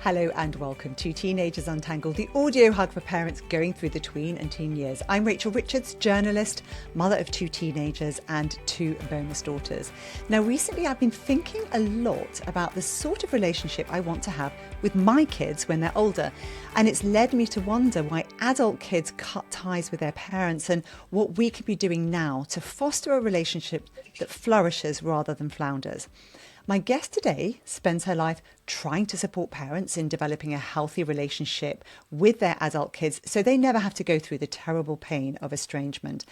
Hello and welcome to Teenagers Untangled, the audio hug for parents going through the tween and teen years. I'm Rachel Richards, journalist, mother of 2 teenagers and 2 bonus daughters. Now, recently I've been thinking a lot about the sort of relationship I want to have with my kids when they're older. And it's led me to wonder why adult kids cut ties with their parents and what we can be doing now to foster a relationship that flourishes rather than flounders. My guest today spends her life trying to support parents in developing a healthy relationship with their adult kids so they never have to go through the terrible pain of estrangement.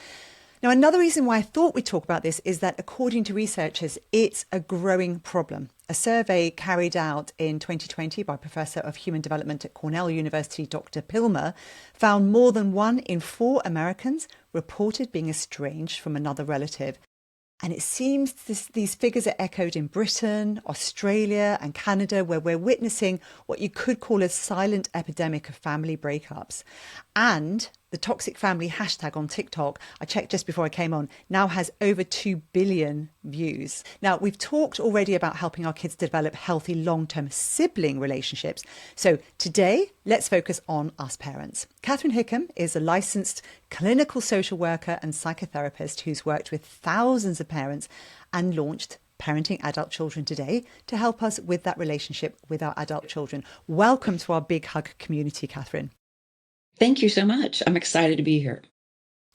Now, another reason why I thought we'd talk about this is that according to researchers, it's a growing problem. A survey carried out in 2020 by Professor of Human Development at Cornell University, Dr. Pilmer, found more than 1 in 4 Americans reported being estranged from another relative. And it seems these figures are echoed in Britain, Australia and Canada, where we're witnessing what you could call a silent epidemic of family breakups. And the toxic family hashtag on TikTok, I checked just before I came on, now has over 2 billion views. Now, we've talked already about helping our kids develop healthy long-term sibling relationships. So today, let's focus on us parents. Catherine Hickem is a licensed clinical social worker and psychotherapist who's worked with thousands of parents and launched Parenting Adult Children Today to help us with that relationship with our adult children. Welcome to our Big Hug community, Catherine. Thank you so much. I'm excited to be here.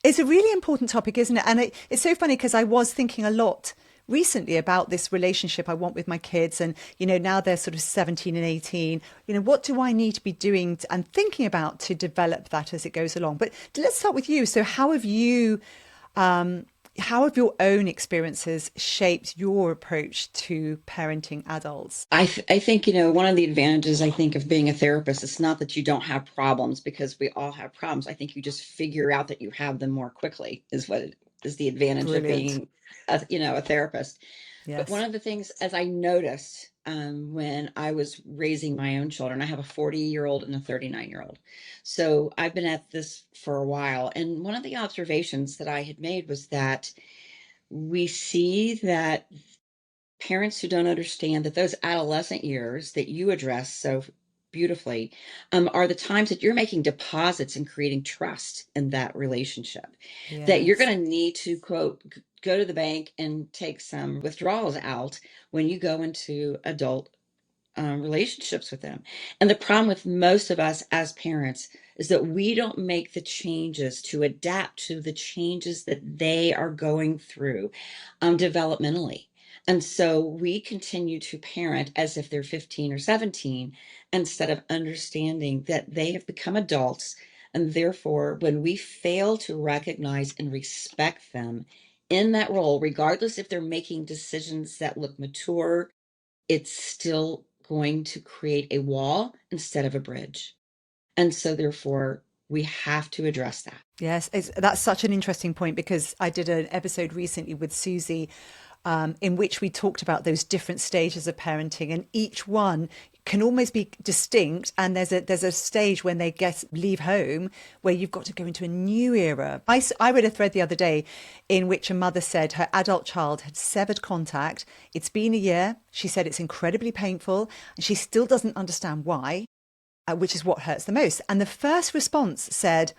It's a really important topic, isn't it? And it's so funny because I was thinking a lot recently about this relationship I want with my kids. And, now they're sort of 17 and 18. What do I need to be doing and thinking about to develop that as it goes along? But let's start with you. So how have your own experiences shaped your approach to parenting adults? I think, one of the advantages I think of being a therapist, it's not that you don't have problems, because we all have problems. I think you just figure out that you have them more quickly is what is the advantage of Brilliant. being a therapist. But one Yes. of the things, as I noticed when I was raising my own children, I have a 40-year-old and a 39-year-old. So I've been at this for a while. And one of the observations that I had made was that we see that parents who don't understand that those adolescent years that you address so beautifully are the times that you're making deposits and creating trust in that relationship, that you're Yes. going to need to quote go to the bank and take some withdrawals out when you go into adult relationships with them. And the problem with most of us as parents is that we don't make the changes to adapt to the changes that they are going through developmentally. And so we continue to parent as if they're 15 or 17 instead of understanding that they have become adults. And therefore, when we fail to recognize and respect them in that role, regardless if they're making decisions that look mature, it's still going to create a wall instead of a bridge. And so therefore, we have to address that. Yes, that's such an interesting point because I did an episode recently with Susie in which we talked about those different stages of parenting, and each one can almost be distinct. And there's a stage when they leave home where you've got to go into a new era. I read a thread the other day in which a mother said her adult child had severed contact. It's been a year. She said it's incredibly painful and she still doesn't understand why, which is what hurts the most. And the first response said,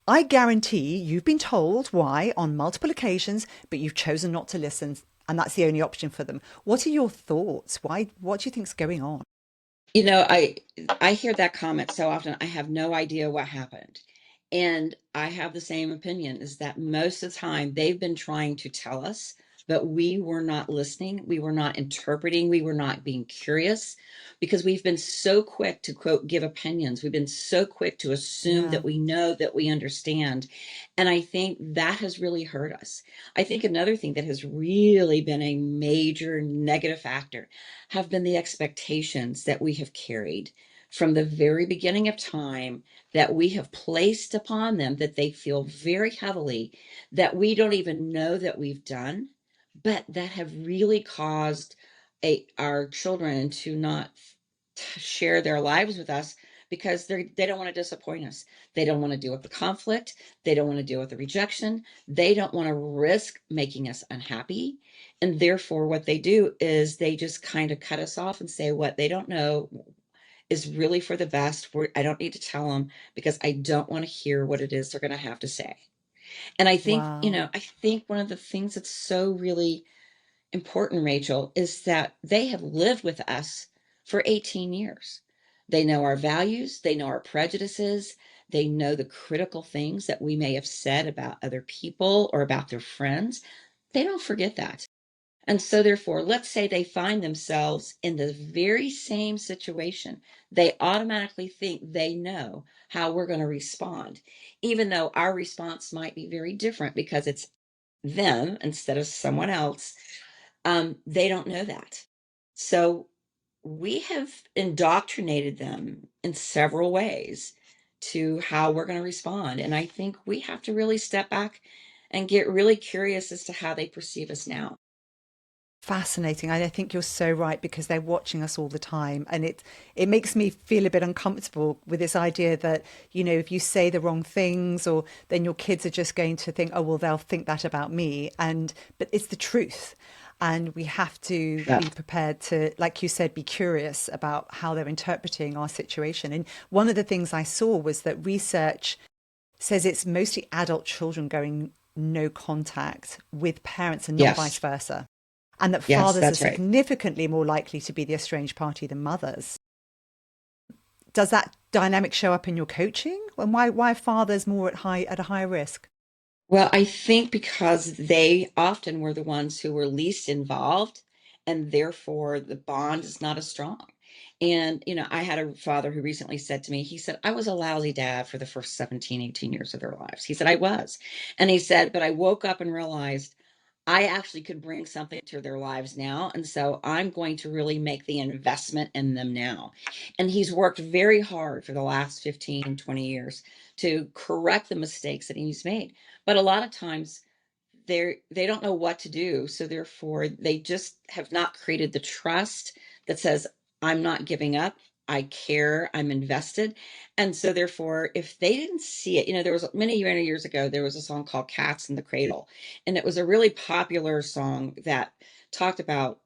I guarantee you've been told why on multiple occasions, but you've chosen not to listen. And that's the only option for them. What are your thoughts? What do you think's going on? I hear that comment so often. I have no idea what happened. And I have the same opinion, is that most of the time they've been trying to tell us, but we were not listening. We were not interpreting. We were not being curious, because we've been so quick to quote, give opinions. We've been so quick to assume Yeah. that we know, that we understand. And I think that has really hurt us. I think another thing that has really been a major negative factor have been the expectations that we have carried from the very beginning of time, that we have placed upon them, that they feel very heavily, that we don't even know that we've done, but that have really caused our children to not share their lives with us, because they don't want to disappoint us. They don't want to deal with the conflict. They don't want to deal with the rejection. They don't want to risk making us unhappy. And therefore, what they do is they just kind of cut us off and say what they don't know is really for the best. I don't need to tell them because I don't want to hear what it is they're going to have to say. And I think, Wow. I think one of the things that's so really important, Rachel, is that they have lived with us for 18 years. They know our values, they know our prejudices, they know the critical things that we may have said about other people or about their friends. They don't forget that. And so, therefore, let's say they find themselves in the very same situation. They automatically think they know how we're going to respond, even though our response might be very different because it's them instead of someone else. They don't know that. So we have indoctrinated them in several ways to how we're going to respond. And I think we have to really step back and get really curious as to how they perceive us now. Fascinating. I think you're so right because they're watching us all the time, and it makes me feel a bit uncomfortable with this idea that, if you say the wrong things, or then your kids are just going to think, oh well, they'll think that about me, but it's the truth. And we have to Yeah. be prepared to, like you said, be curious about how they're interpreting our situation. And one of the things I saw was that research says it's mostly adult children going no contact with parents and not vice Yes. versa, and that Yes, fathers are that's right. significantly more likely to be the estranged party than mothers. Does that dynamic show up in your coaching? And why are fathers more at a higher risk? Well, I think because they often were the ones who were least involved, and therefore the bond is not as strong. And, I had a father who recently said to me, he said, I was a lousy dad for the first 17, 18 years of their lives. He said, I was. And he said, but I woke up and realized I actually could bring something to their lives now. And so I'm going to really make the investment in them now. And he's worked very hard for the last 15, 20 years to correct the mistakes that he's made. But a lot of times they don't know what to do. So therefore they just have not created the trust that says, I'm not giving up. I care, I'm invested. And so therefore, if they didn't see it, there was many, many years ago, there was a song called Cats in the Cradle. And it was a really popular song that talked about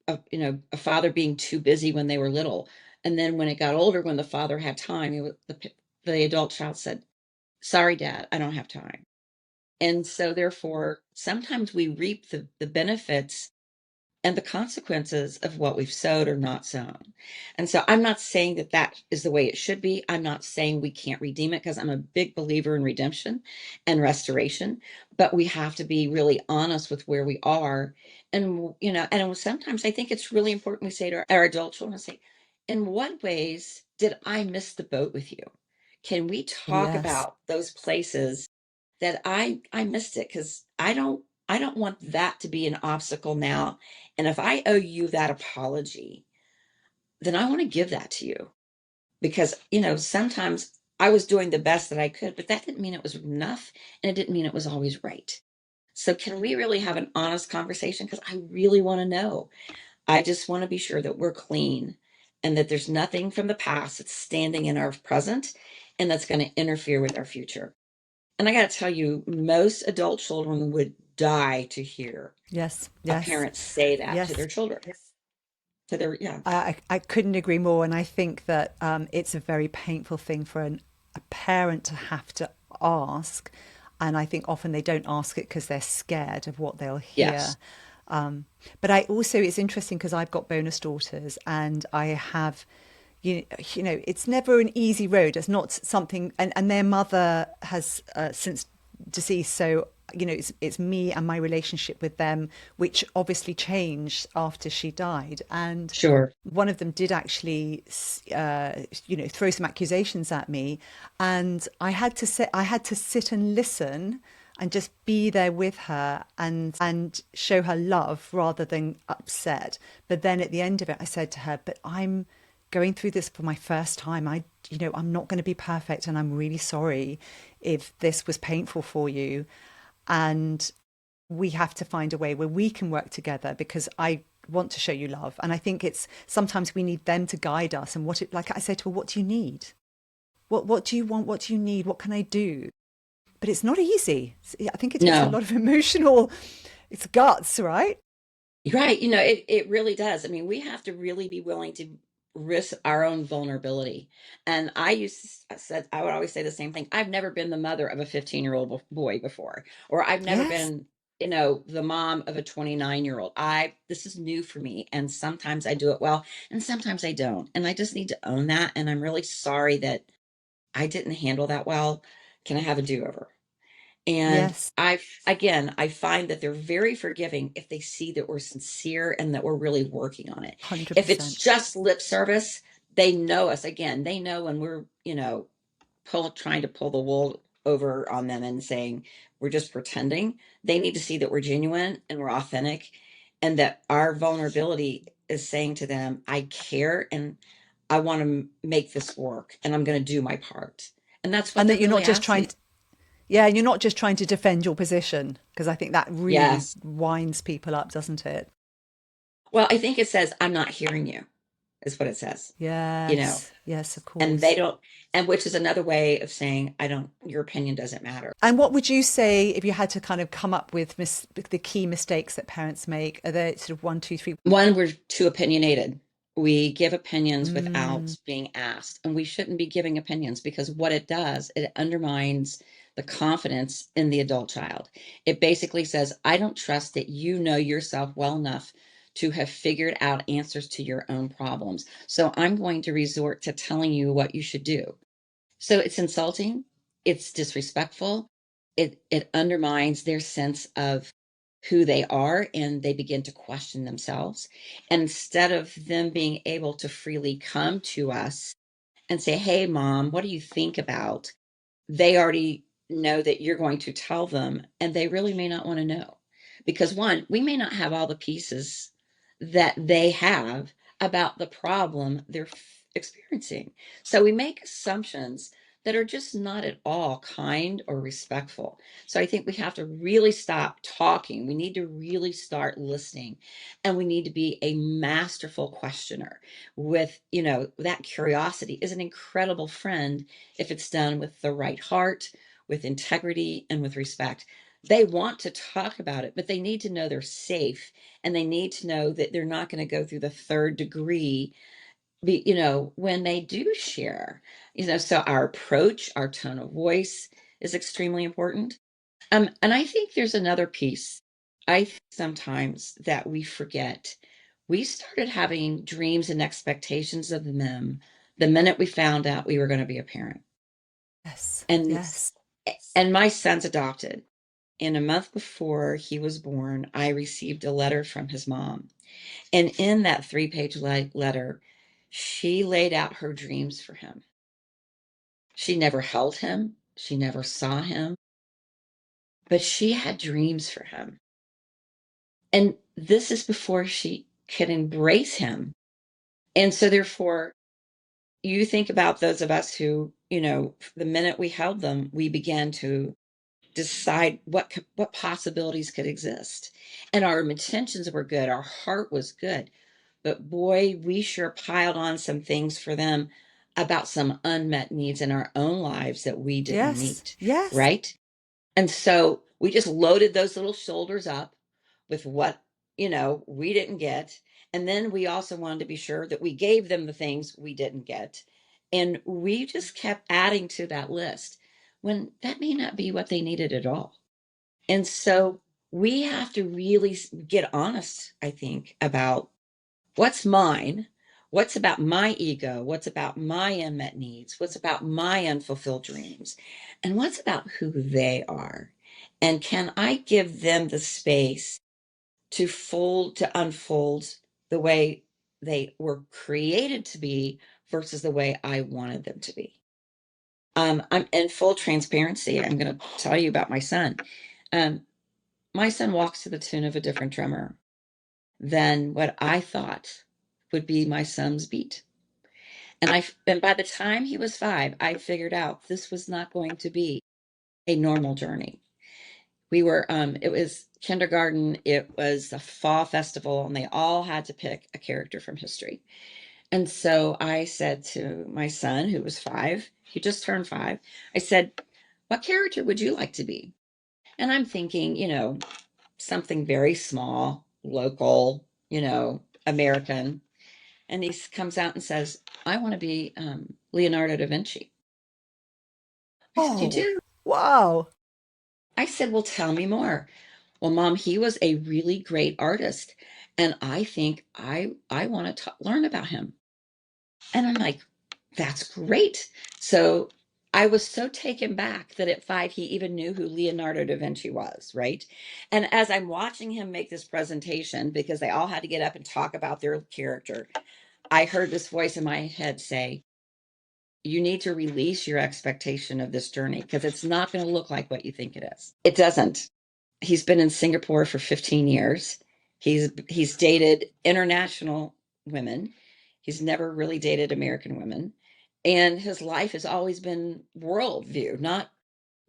a father being too busy when they were little. And then when it got older, when the father had time, the adult child said, sorry, dad, I don't have time. And so therefore, sometimes we reap the benefits and the consequences of what we've sowed or not sown. And so I'm not saying that that is the way it should be. I'm not saying we can't redeem it because I'm a big believer in redemption and restoration, but we have to be really honest with where we are. And, and sometimes I think it's really important we say to our adult children, say, in what ways did I miss the boat with you? Can we talk Yes. about those places that I missed it? Because I don't want that to be an obstacle now. And if I owe you that apology, then I want to give that to you because, sometimes I was doing the best that I could, but that didn't mean it was enough. And it didn't mean it was always right. So can we really have an honest conversation? Because I really want to know. I just want to be sure that we're clean and that there's nothing from the past that's standing in our present and that's going to interfere with our future. And I got to tell you, most adult children would die to hear Yes. a Yes. parent say that to Yes. their children, to their, yeah, I couldn't agree more. And I think that it's a very painful thing for a parent to have to ask. And I think often they don't ask it because they're scared of what they'll yes, hear. But I also, it's interesting because I've got bonus daughters, and I have, it's never an easy road. It's not something, and their mother has since deceased. So, it's me and my relationship with them, which obviously changed after she died. And sure. one of them did actually, throw some accusations at me, and I had to sit and listen and just be there with her and show her love rather than upset. But then at the end of it, I said to her, "But I'm going through this for my first time. I'm not going to be perfect, and I'm really sorry if this was painful for you, and we have to find a way where we can work together because I want to show you love." And I think it's sometimes we need them to guide us. And like I said to her, what do you need? What do you want? What do you need? What can I do? But it's not easy. I think it takes a No, lot of emotional, it's guts, right? right. It really does. I mean, we have to really be willing to risk our own vulnerability. And I would always say the same thing. I've never been the mother of a 15-year-old boy before, or I've never Yes. been, the mom of a 29-year-old. This is new for me. And sometimes I do it well and sometimes I don't. And I just need to own that. And I'm really sorry that I didn't handle that well. Can I have a do-over? And Yes. I find that they're very forgiving if they see that we're sincere and that we're really working on it. If it's 100%. just lip service, they know us. Again, they know when we're, trying to pull the wool over on them and saying we're just pretending. They need to see that we're genuine and we're authentic, and that our vulnerability is saying to them, I care and I want to make this work and I'm going to do my part. And that's what And they're that you're not really just trying asking. to, yeah, you're not just trying to defend your position, because I think that really Yes. winds people up, doesn't it? Well, I think it says, I'm not hearing you, is what it says, you know, Yes. Yes, of and they course. don't, and which is another way of saying, your opinion doesn't matter. And what would you say if you had to kind of come up with the key mistakes that parents make? Are there sort of one, two, three? One, we're too opinionated. We give opinions Mm, without being asked, and we shouldn't be giving opinions, because what it does, it undermines the confidence in the adult child. It basically says, I don't trust that you know yourself well enough to have figured out answers to your own problems. So I'm going to resort to telling you what you should do. So it's insulting, it's disrespectful, it undermines their sense of who they are, and they begin to question themselves. And instead of them being able to freely come to us and say, hey, mom, what do you think about? They already know that you're going to tell them, and they really may not want to know. Because one, we may not have all the pieces that they have about the problem they're experiencing. So we make assumptions that are just not at all kind or respectful. So I think we have to really stop talking. We need to really start listening, and we need to be a masterful questioner. With, that curiosity is an incredible friend if it's done with the right heart, with integrity, and with respect. They want to talk about it, but they need to know they're safe, and they need to know that they're not going to go through the third degree, when they do share. So our approach, our tone of voice is extremely important. And I think there's another piece. I think sometimes that we forget. We started having dreams and expectations of them the minute we found out we were going to be a parent. yes. And Yes. and my son's adopted. And a month before he was born, I received a letter from his mom. And in that 3-page letter, she laid out her dreams for him. She never held him, she never saw him, but she had dreams for him. And this is before she could embrace him. And so, therefore, you think about those of us who, the minute we held them, we began to decide what possibilities could exist. And our intentions were good, our heart was good. But boy, we sure piled on some things for them about some unmet needs in our own lives that we didn't Yes. meet, Yes. right? And so we just loaded those little shoulders up with what, we didn't get. And then we also wanted to be sure that we gave them the things we didn't get. And we just kept adding to that list when that may not be what they needed at all. And so we have to really get honest, I think, about what's mine, what's about my ego, what's about my unmet needs, what's about my unfulfilled dreams, and what's about who they are. And can I give them the space to unfold the way they were created to be versus the way I wanted them to be? I'm in full transparency. I'm going to tell you about my son. Um, my son walks to the tune of a different drummer than what I thought would be my son's beat. And by the time he was 5, I figured out this was not going to be a normal journey. It was kindergarten, it was a fall festival, and they all had to pick a character from history. And so I said to my son, who was 5, he just turned 5, I said, what character would you like to be? And I'm thinking, something very small, local, American. And he comes out and says, I want to be Leonardo da Vinci. I said, you Oh, do? wow. I said, well, tell me more. Well, Mom, he was a really great artist, and I think I want to learn about him. And I'm like, that's great. So I was so taken back that at 5, he even knew who Leonardo da Vinci was, right? And as I'm watching him make this presentation, because they all had to get up and talk about their character, I heard this voice in my head say, you need to release your expectation of this journey because it's not going to look like what you think it is. It doesn't. He's been in Singapore for 15 years. He's dated international women. He's never really dated American women. And his life has always been worldview, not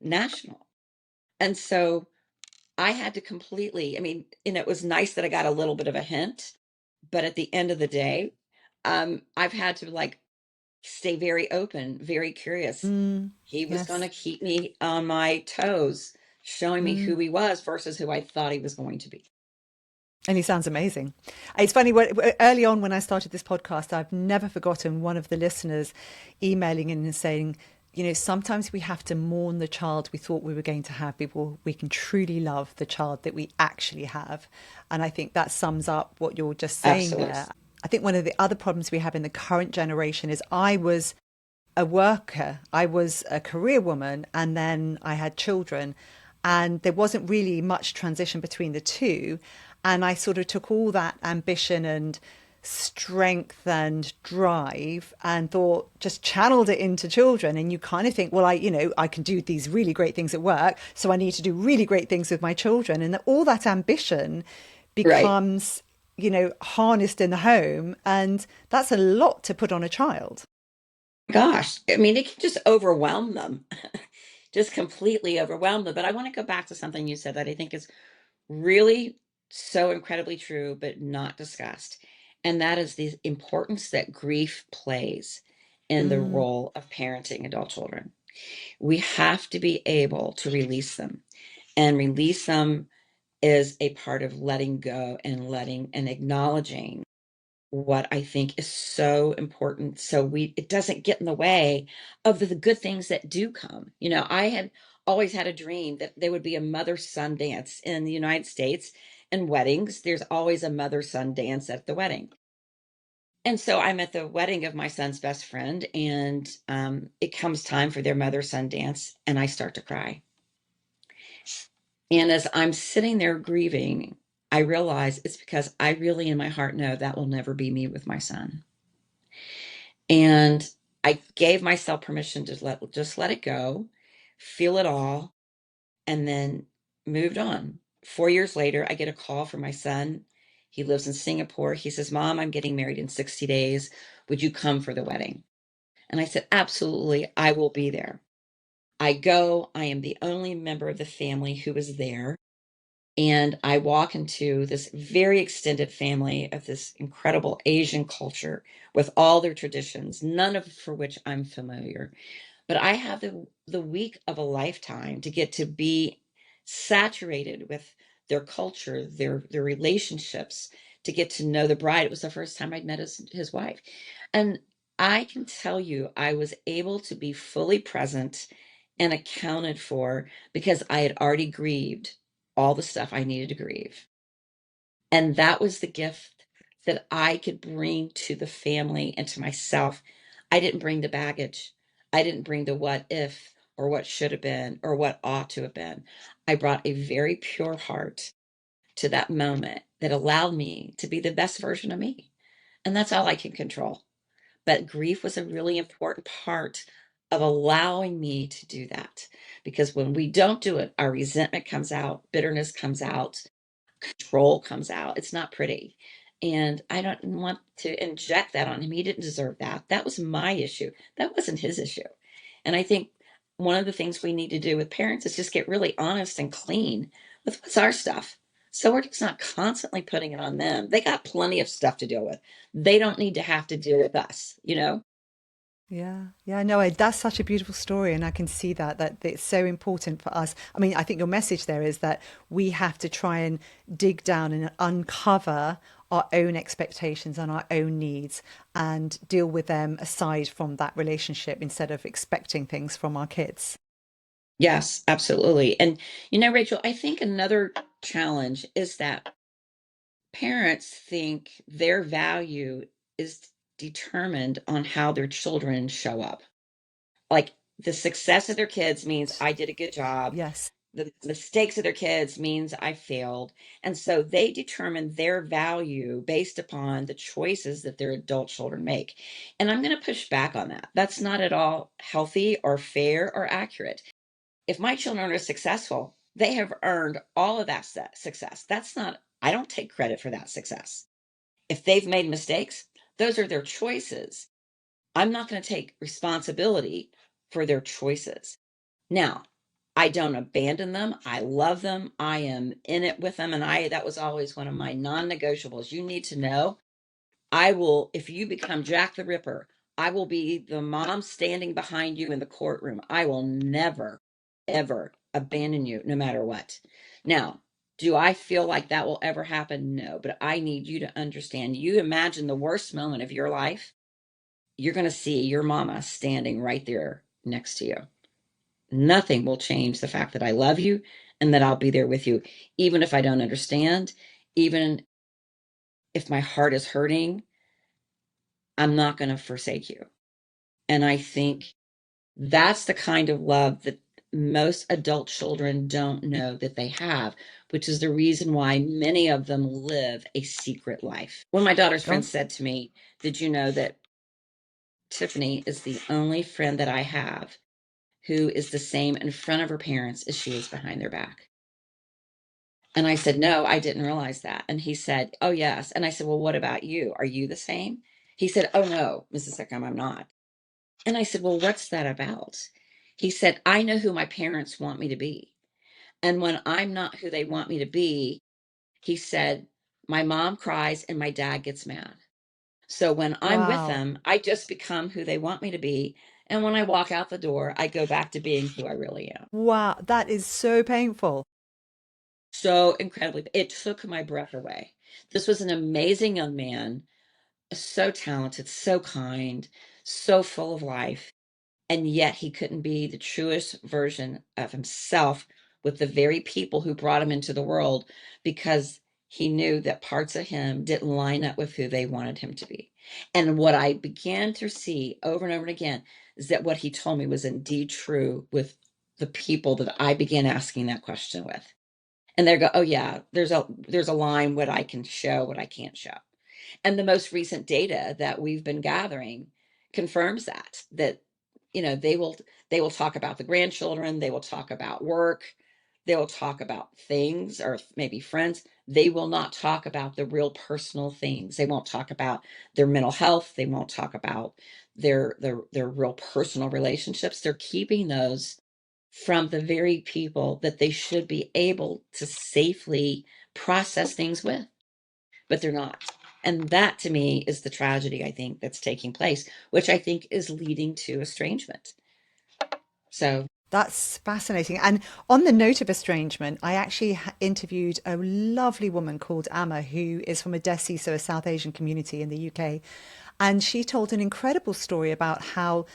national. And so I had to completely, I mean, and it was nice that I got a little bit of a hint, but at the end of the day, I've had to like stay very open, very curious. Mm, He was going to yes. keep me on my toes, showing me Mm. who he was versus who I thought he was going to be. And he sounds amazing. It's funny, early on when I started this podcast, I've never forgotten one of the listeners emailing in and saying, you know, sometimes we have to mourn the child we thought we were going to have before we can truly love the child that we actually have. And I think that sums up what you're just saying Absolutely. there. I think one of the other problems we have in the current generation is I was a worker, I was a career woman, and then I had children. And there wasn't really much transition between the two. And I sort of took all that ambition and strength and drive and thought, just channeled it into children. And you kind of think, well, I can do these really great things at work, so I need to do really great things with my children. And all that ambition Right. becomes, harnessed in the home. And that's a lot to put on a child. Gosh, I mean, it can just overwhelm them, just completely overwhelm them. But I want to go back to something you said that I think is really so incredibly true, but not discussed. And that is the importance that grief plays in the Mm, role of parenting adult children. We have to be able to release them, and release them is a part of letting go and letting and acknowledging what I think is so important. So it doesn't get in the way of the good things that do come. I had always had a dream that there would be a mother-son dance in the United States, and weddings. There's always a mother-son dance at the wedding. And so I'm at the wedding of my son's best friend, and it comes time for their mother-son dance, and I start to cry. And as I'm sitting there grieving, I realize it's because I really in my heart know that will never be me with my son. And I gave myself permission to just let it go, feel it all, and then moved on. 4 years later, I get a call from my son. He lives in Singapore. He says, Mom, I'm getting married in 60 days. Would you come for the wedding? And I said, absolutely, I will be there. I go. I am the only member of the family who is there. And I walk into this very extended family of this incredible Asian culture with all their traditions, none of for which I'm familiar. But I have the week of a lifetime to get to be saturated with their culture, their relationships, to get to know the bride. It was the first time I'd met his wife. And I can tell you, I was able to be fully present and accounted for because I had already grieved all the stuff I needed to grieve. And that was the gift that I could bring to the family and to myself. I didn't bring the baggage. I didn't bring the what if or what should have been or what ought to have been. I brought a very pure heart to that moment that allowed me to be the best version of me. And that's all I can control. But grief was a really important part of allowing me to do that. Because when we don't do it, our resentment comes out, bitterness comes out, control comes out. It's not pretty. And I don't want to inject that on him. He didn't deserve that. That was my issue. That wasn't his issue. And I think one of the things we need to do with parents is just get really honest and clean with what's our stuff. So we're just not constantly putting it on them. They got plenty of stuff to deal with. They don't need to have to deal with us. yeah, yeah, no, that's such a beautiful story, and I can see that it's so important for us. I mean, I think your message there is that we have to try and dig down and uncover our own expectations and our own needs and deal with them aside from that relationship instead of expecting things from our kids. Yes, absolutely. And Rachel, I think another challenge is that parents think their value is determined on how their children show up. Like the success of their kids means I did a good job. Yes. The mistakes of their kids means I failed. And so they determine their value based upon the choices that their adult children make. And I'm going to push back on that. That's not at all healthy or fair or accurate. If my children are successful, they have earned all of that success. That's not, I don't take credit for that success. If they've made mistakes, those are their choices. I'm not going to take responsibility for their choices. Now, I don't abandon them. I love them. I am in it with them. And that was always one of my non-negotiables. You need to know I will, if you become Jack the Ripper, I will be the mom standing behind you in the courtroom. I will never, ever abandon you, no matter what. Now, do I feel like that will ever happen? No, but I need you to understand. You imagine the worst moment of your life, you're going to see your mama standing right there next to you. Nothing will change the fact that I love you and that I'll be there with you, even if I don't understand, even if my heart is hurting. I'm not going to forsake you. And I think that's the kind of love that most adult children don't know that they have, which is the reason why many of them live a secret life. One of my daughter's Oh, friends said to me, did you know that Tiffany is the only friend that I have who is the same in front of her parents as she is behind their back? And I said, no, I didn't realize that. And he said, oh, yes. And I said, well, what about you? Are you the same? He said, oh, no, Mrs. Hickem, I'm not. And I said, well, what's that about? He said, I know who my parents want me to be. And when I'm not who they want me to be, he said, my mom cries and my dad gets mad. So when I'm with wow. them, I just become who they want me to be. And when I walk out the door, I go back to being who I really am. Wow. That is so painful. So incredibly, it took my breath away. This was an amazing young man, so talented, so kind, so full of life. And yet he couldn't be the truest version of himself with the very people who brought him into the world because he knew that parts of him didn't line up with who they wanted him to be. And what I began to see over and over and again is that what he told me was indeed true with the people that I began asking that question with. And they go, oh yeah, there's a line what I can show, what I can't show. And the most recent data that we've been gathering confirms that they will talk about the grandchildren, they will talk about work, they will talk about things or maybe friends. They will not talk about the real personal things. They won't talk about their mental health. They won't talk about their real personal relationships. They're keeping those from the very people that they should be able to safely process things with, but they're not. And that to me is the tragedy I think that's taking place, which I think is leading to estrangement. So, That's fascinating. And on the note of estrangement, I actually interviewed a lovely woman called Amma, who is from a Desi, so a South Asian community in the UK. And she told an incredible story about how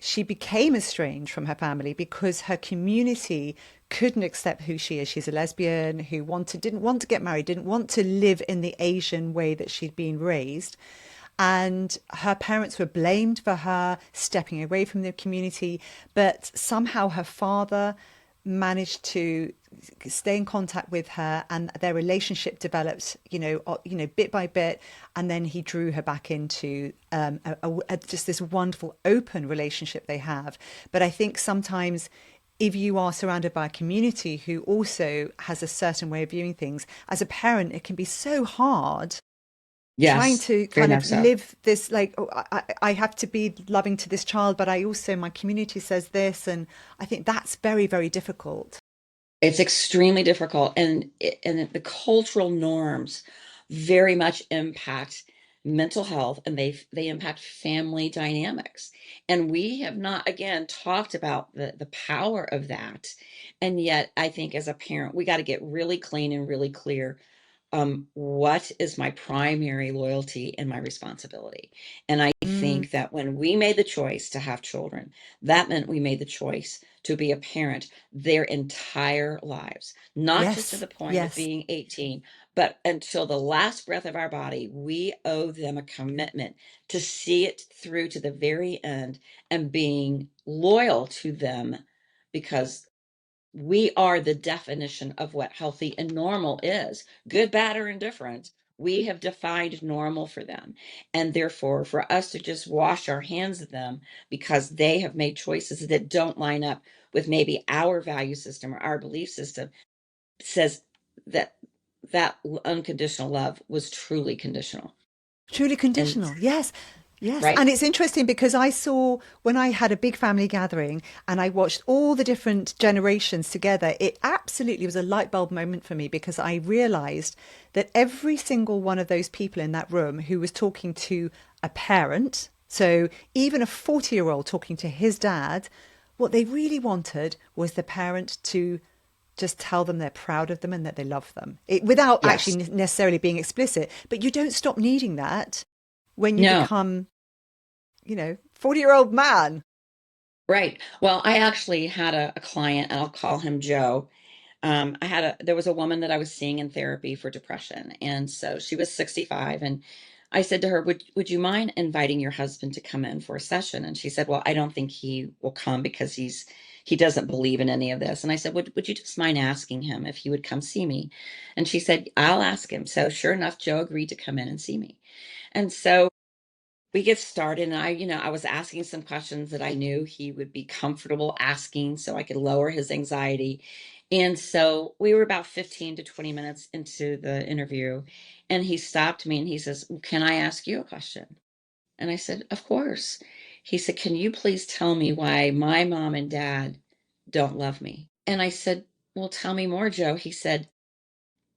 she became estranged from her family because her community couldn't accept who she is. She's a lesbian who didn't want to get married, didn't want to live in the Asian way that she'd been raised. And her parents were blamed for her stepping away from the community, but somehow her father managed to stay in contact with her, and their relationship developed, bit by bit, and then he drew her back into just this wonderful open relationship they have. But I think sometimes if you are surrounded by a community who also has a certain way of viewing things, as a parent, it can be so hard trying yes, to very kind of much so. live this like, oh, I have to be loving to this child, but I also, my community says this. And I think that's very, very difficult. It's extremely difficult, and the cultural norms very much impact mental health, and they impact family dynamics. And we have not again talked about the power of that. And yet I think as a parent, we got to get really clean and really clear what is my primary loyalty and my responsibility? And I Mm, think that when we made the choice to have children, that meant we made the choice to be a parent their entire lives, not just to yes, the point of yes. being 18, but until the last breath of our body. We owe them a commitment to see it through to the very end and being loyal to them, because we are the definition of what healthy and normal is, good, bad, or indifferent. We have defined normal for them. And therefore, for us to just wash our hands of them because they have made choices that don't line up with maybe our value system or our belief system, says that that unconditional love was truly conditional. Truly And conditional. Yes. Yes. right. And it's interesting because I saw when I had a big family gathering and I watched all the different generations together, it absolutely was a light bulb moment for me because I realized that every single one of those people in that room who was talking to a parent, so even a 40-year-old talking to his dad, what they really wanted was the parent to just tell them they're proud of them and that they love them without Yes. actually necessarily being explicit. But you don't stop needing that when you No. become, 40-year-old man. Right. Well, I actually had a client, and I'll call him Joe. There was a woman that I was seeing in therapy for depression. And so she was 65. And I said to her, would you mind inviting your husband to come in for a session? And she said, well, I don't think he will come because he doesn't believe in any of this. And I said, would you just mind asking him if he would come see me? And she said, I'll ask him. So sure enough, Joe agreed to come in and see me. And so we get started, and I was asking some questions that I knew he would be comfortable asking so I could lower his anxiety. And so we were about 15 to 20 minutes into the interview, and he stopped me and he says, "Well, can I ask you a question?" And I said, "Of course." He said, "Can you please tell me why my mom and dad don't love me?" And I said, "Well, tell me more, Joe." He said,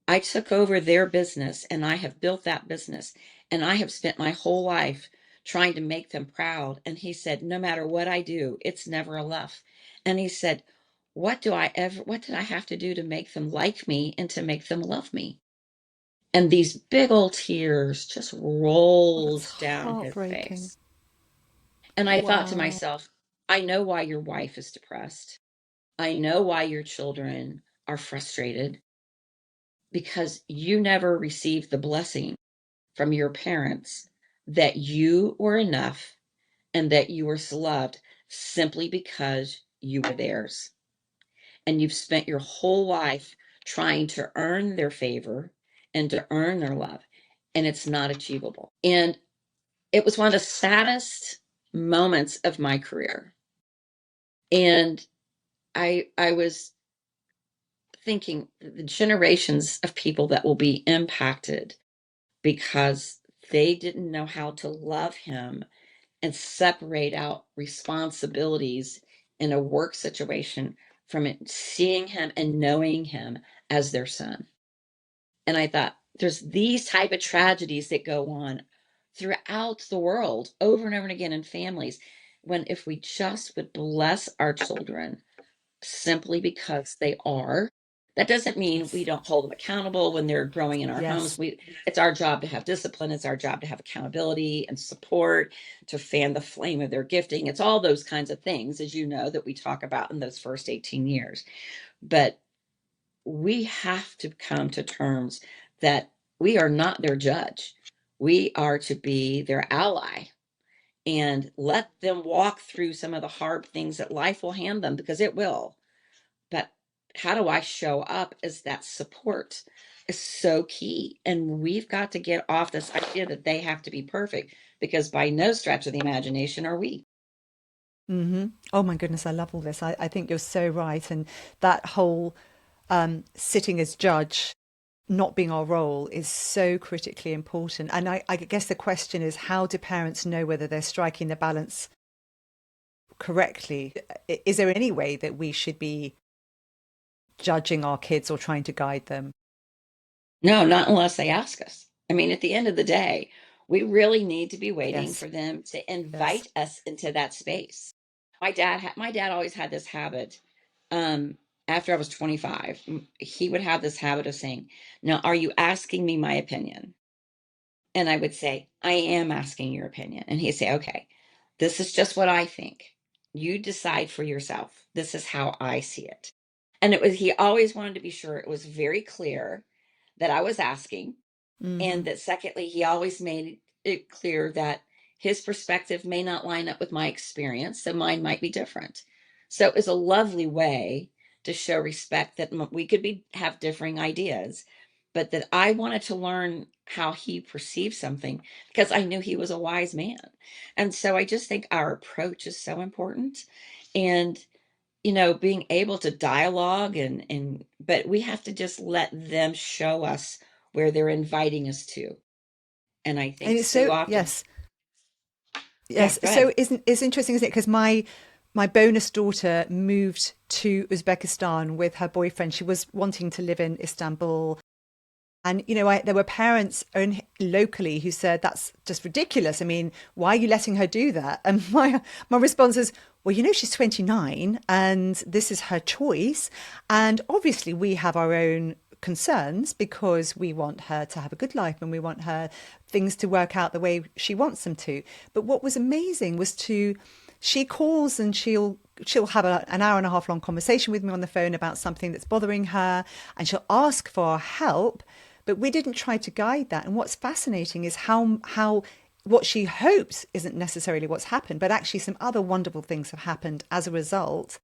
I took over their business and I have built that business, and I have spent my whole life trying to make them proud. And he said, no matter what I do, it's never enough. And he said, what did I have to do to make them like me and to make them love me? And these big old tears just Oh, that's rolled down his heartbreaking. face. And I thought to Wow. myself, I know why your wife is depressed. I know why your children are frustrated, because you never received the blessing from your parents that you were enough and that you were loved simply because you were theirs. And you've spent your whole life trying to earn their favor and to earn their love, and it's not achievable. And it was one of the saddest moments of my career. And I was thinking the generations of people that will be impacted because they didn't know how to love him and separate out responsibilities in a work situation from it, seeing him and knowing him as their son. And I thought, there's these type of tragedies that go on throughout the world over and over and again in families, when if we just would bless our children simply because they are. That doesn't mean we Yes. don't hold them accountable when they're growing in our homes. Yes. It's our job to have discipline. It's our job to have accountability and support, to fan the flame of their gifting. It's all those kinds of things, as you know, that we talk about in those first 18 years. But we have to come to terms that we are not their judge. We are to be their ally and let them walk through some of the hard things that life will hand them, because it will. But how do I show up as that support is so key. And we've got to get off this idea that they have to be perfect, because by no stretch of the imagination are we. Oh my goodness, I love all this. I think you're so right. And that whole sitting as judge, not being our role, is so critically important. And I guess the question is, how do parents know whether they're striking the balance correctly? Is there any way that we should be judging our kids or trying to guide them? No, not unless they ask us. I mean, at the end of the day, we really need to be waiting Yes, for them to yes. invite us into that space. My dad always had this habit. after I was 25, he would have this habit of saying, "Now, are you asking me my opinion?" And I would say, "I am asking your opinion." And he'd say, "Okay, this is just what I think. You decide for yourself. This is how I see it." And he always wanted to be sure it was very clear that I was asking. Hmm. And that secondly, he always made it clear that his perspective may not line up with my experience, so mine might be different. So it was a lovely way to show respect that we could have differing ideas, but that I wanted to learn how he perceived something because I knew he was a wise man. And so I just think our approach is so important. And being able to dialogue but we have to just let them show us where they're inviting us to. And I And think it's so so, often, yes, yeah, yes. go So ahead. isn't it's interesting, isn't it? Because my bonus daughter moved to Uzbekistan with her boyfriend. She was wanting to live in Istanbul. And, there were parents locally who said, that's just ridiculous. I mean, why are you letting her do that? And my response is, well, she's 29 and this is her choice. And obviously, we have our own concerns because we want her to have a good life and we want her things to work out the way she wants them to. But what was amazing was she calls and she'll have an hour and a half long conversation with me on the phone about something that's bothering her, and she'll ask for help, but we didn't try to guide that. And what's fascinating is how what she hopes isn't necessarily what's happened, but actually some other wonderful things have happened as a result.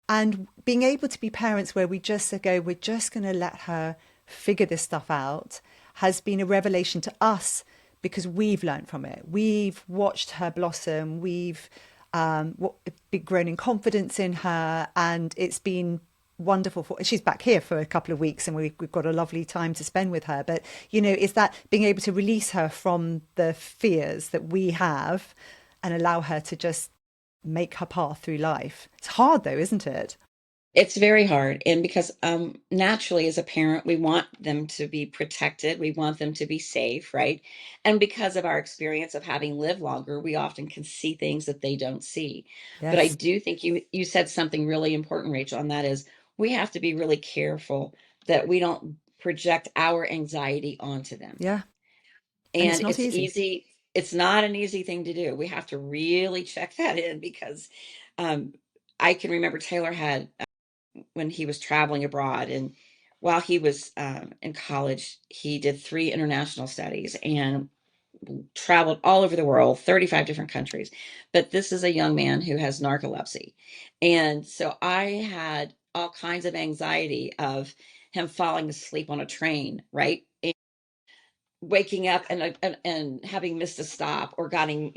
And being able to be parents where we just go, we're just going to let her figure this stuff out, has been a revelation to us because we've learned from it. We've watched her blossom. We've grown in confidence in her, and it's been wonderful. She's back here for a couple of weeks, and we've got a lovely time to spend with her. But it's that being able to release her from the fears that we have, and allow her to just make her path through life. It's hard though, isn't it? It's very hard. And because naturally, as a parent, we want them to be protected, we want them to be safe, right? And because of our experience of having lived longer, we often can see things that they don't see. But I Yes. do think you said something really important, Rachel, and that is we have to be really careful that we don't project our anxiety onto them. Yeah. And it's And not it's easy. easy, it's not an easy thing to do. We have to really check that in because um, I can remember Taylor had when he was traveling abroad. And while he was in college, he did 3 international studies and traveled all over the world, 35 different countries. But this is a young man who has narcolepsy. And so I had all kinds of anxiety of him falling asleep on a train, right? Waking up and having missed a stop or getting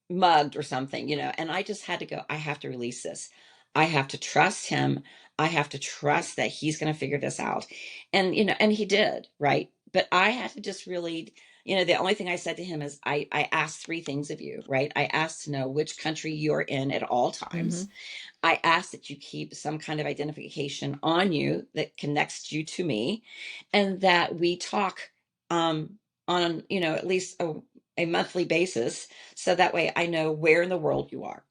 mugged or something, and I just had to go, I have to release this. I have to trust him. I have to trust that he's going to figure this out. And and he did, right? But I had to just really, the only thing I said to him is I asked 3 things of you, right? I asked to know which country you're in at all Hmm. times. I ask that you keep some kind of identification on you that connects you to me, and that we talk on, at least a monthly basis, so that way I know where in the world you are.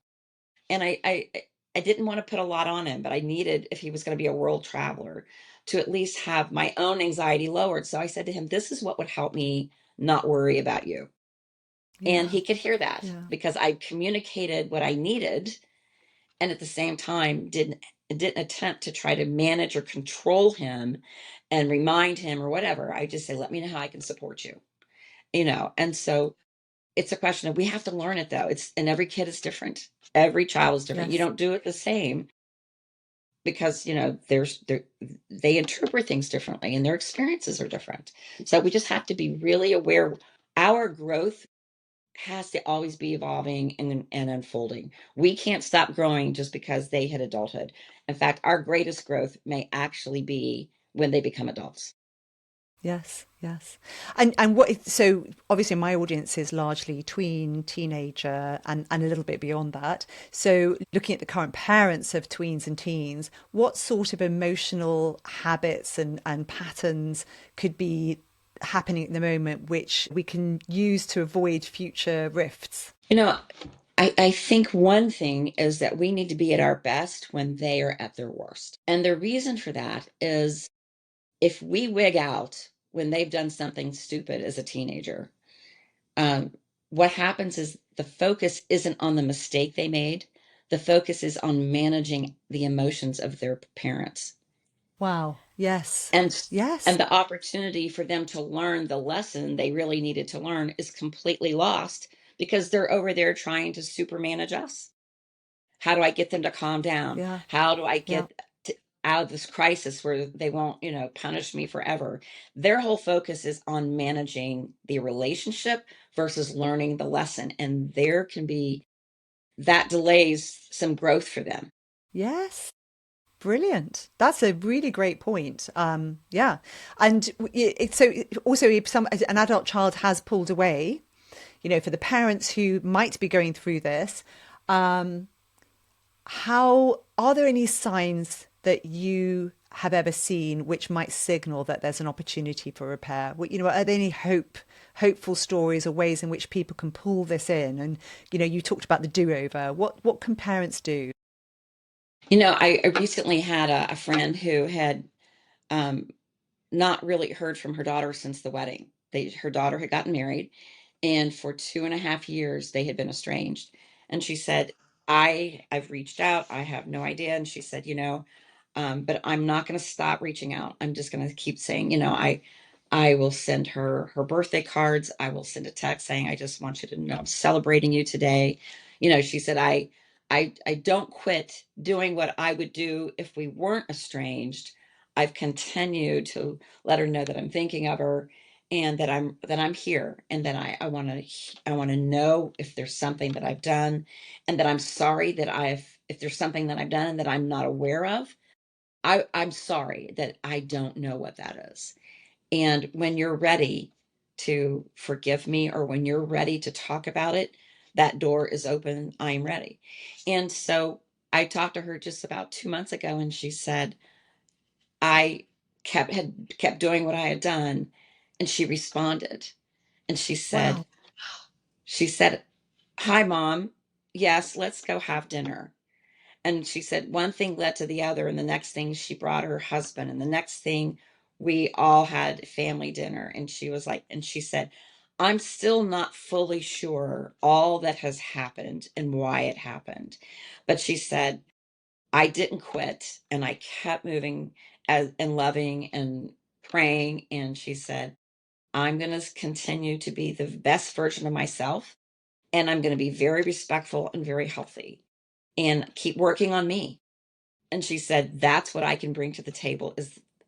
And I didn't want to put a lot on him, but I needed, if he was going to be a world traveler, to at least have my own anxiety lowered. So I said to him, "This is what would help me not worry about you." And Yeah. he could hear that Yeah. because I communicated what I needed, and at the same time didn't attempt to try to manage or control him and remind him or whatever. I just say, "Let me know how I can support you." And so it's a question of, we have to learn it, though. And every kid is different. Every child is different. You Yes. don't do it the same because they interpret things differently and their experiences are different. So we just have to be really aware. Our growth has to always be evolving and unfolding. We can't stop growing just because they hit adulthood. In fact, our greatest growth may actually be when they become adults. Yes, yes. And so obviously my audience is largely tween, teenager, and a little bit beyond that. So looking at the current parents of tweens and teens, what sort of emotional habits and patterns could be happening at the moment which we can use to avoid future rifts? You know, I think one thing is that we need to be at our best when they are at their worst. And the reason for that is if we wig out when they've done something stupid as a teenager, um, what happens is the focus isn't on the mistake they made. The focus is on managing the emotions of their parents. Wow. Yes. And Yes. and the opportunity for them to learn the lesson they really needed to learn is completely lost because they're over there trying to super manage us. How do I get them to calm down? Yeah. How do I Yeah. get out of this crisis where they won't, punish me forever? Their whole focus is on managing the relationship versus learning the lesson. And there can be that delays some growth for them. Yes. Brilliant. That's a really great point. Yeah. And so also if an adult child has pulled away, for the parents who might be going through this, um, how are there any signs that you have ever seen which might signal that there's an opportunity for repair? Are there any hopeful stories or ways in which people can pull this in? And you talked about the do-over. What can parents do? I recently had a friend who had um, not really heard from her daughter since the wedding. Her daughter had gotten married, and for 2.5 years they had been estranged. And she said, I've reached out, I have no idea. And she said, but I'm not going to stop reaching out. I'm just going to keep saying, I will send her birthday cards. I will send a text saying, I just want you to know I'm celebrating you today. She said, I don't quit doing what I would do if we weren't estranged. I've continued to let her know that I'm thinking of her and that I'm here and that I want to know if there's something that I've done and that I'm sorry that if there's something that I've done and that I'm not aware of. I'm sorry that I don't know what that is. And when you're ready to forgive me or when you're ready to talk about it, that door is open. I'm ready. And so I talked to her just about 2 months ago and she said, I had kept doing what I had done. And she responded and Wow. she said, hi, Mom. Yes, let's go have dinner. And she said one thing led to the other. And the next thing she brought her husband. And the next thing we all had family dinner. And she was like, and she said, I'm still not fully sure all that has happened and why it happened. But she said, I didn't quit and I kept moving and loving and praying. And she said, I'm going to continue to be the best version of myself. And I'm going to be very respectful and very healthy and keep working on me. And she said, that's what I can bring to the table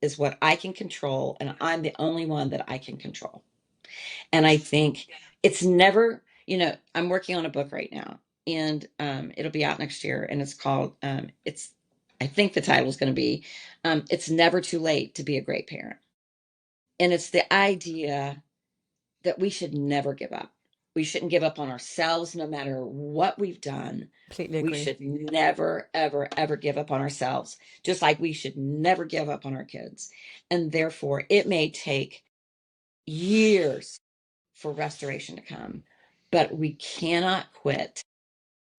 is what I can control. And I'm the only one that I can control. And I think it's never, I'm working on a book right now and it'll be out next year. And it's called, I think the title is going to be, It's Never Too Late to Be a Great Parent. And it's the idea that we should never give up. We shouldn't give up on ourselves no matter what we've done. Completely We agree. should never, ever, ever give up on ourselves, just like we should never give up on our kids. And therefore, it may take years for restoration to come, but we cannot quit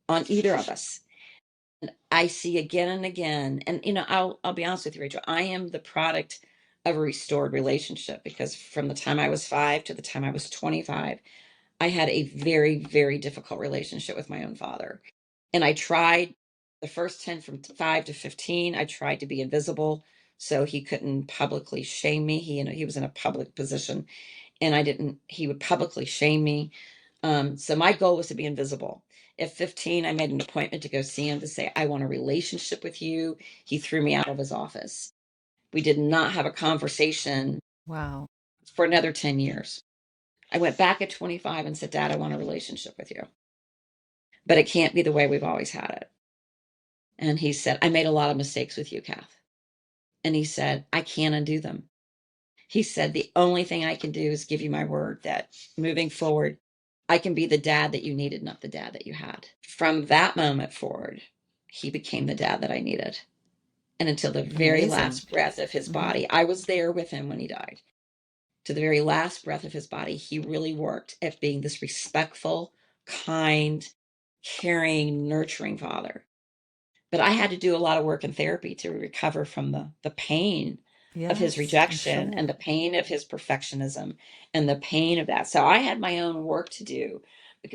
on either of us. And I see again and again, and I'll be honest with you, Rachel, I am the product of a restored relationship because from the time I was 5 to the time I was 25, I had a very, very difficult relationship with my own father. And I tried the first 10 from 5 to 15, I tried to be invisible so he couldn't publicly shame me. He was in a public position and he would publicly shame me. So my goal was to be invisible. At 15, I made an appointment to go see him to say, I want a relationship with you. He threw me out of his office. We did not have a conversation Wow. for another 10 years. I went back at 25 and said, Dad, I want a relationship with you, but it can't be the way we've always had it. And he said, I made a lot of mistakes with you, Kath. And he said, I can't undo them. He said, the only thing I can do is give you my word that moving forward, I can be the dad that you needed, not the dad that you had. From that moment forward, he became the dad that I needed. And until the very Amazing. last breath of his Hmm. body, I was there with him when he died. To the very last breath of his body, he really worked at being this respectful, kind, caring, nurturing father. But I had to do a lot of work in therapy to recover from the pain of his Yes, I'm rejection sure. and the pain of his perfectionism and the pain of that. So I had my own work to do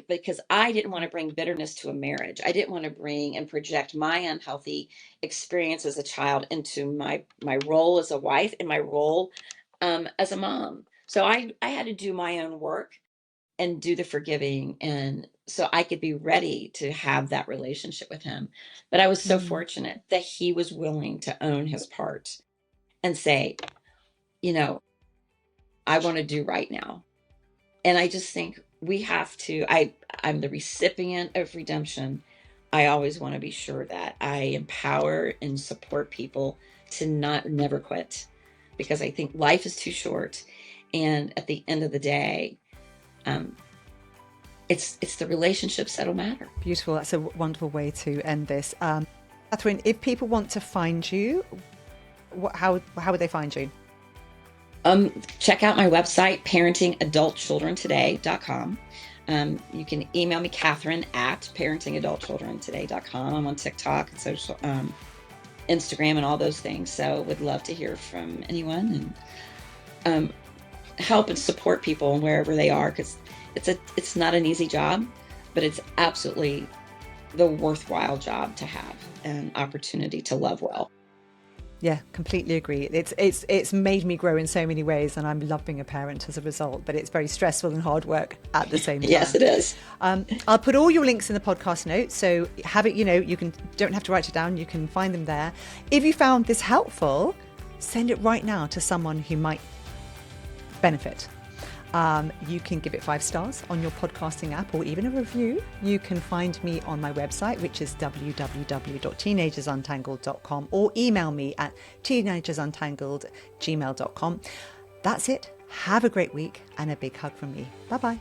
because I didn't want to bring bitterness to a marriage. I didn't want to bring and project my unhealthy experience as a child into my role as a wife and my role as a mom. So I had to do my own work and do the forgiving, and so I could be ready to have that relationship with him. But I was so Mm, fortunate that he was willing to own his part and say, you know, I want to do right now. And I just think we have to, I'm the recipient of redemption. I always want to be sure that I empower and support people to not never quit, because I think life is too short. And at the end of the day, um, it's the relationships that'll matter. beautiful. That's a wonderful way to end this. Catherine, if people want to find you, how would they find you? Check out my website, parentingadultchildrentoday.com. You can email me, Catherine at parentingadultchildrentoday.com. I'm on TikTok and social, Instagram and all those things. So would love to hear from anyone and help and support people wherever they are, because it's not an easy job, but it's absolutely the worthwhile job to have an opportunity to love well. Yeah, completely agree. It's made me grow in so many ways, and I'm love being a parent as a result. But it's very stressful and hard work at the same time. Yes, it is. I'll put all your links in the podcast notes, so have it. Don't have to write it down. You can find them there. If you found this helpful, send it right now to someone who might benefit. You can give it 5 stars on your podcasting app or even a review. You can find me on my website, which is www.teenagersuntangled.com, or email me at teenagersuntangled@gmail.com. That's it. Have a great week and a big hug from me. Bye-bye.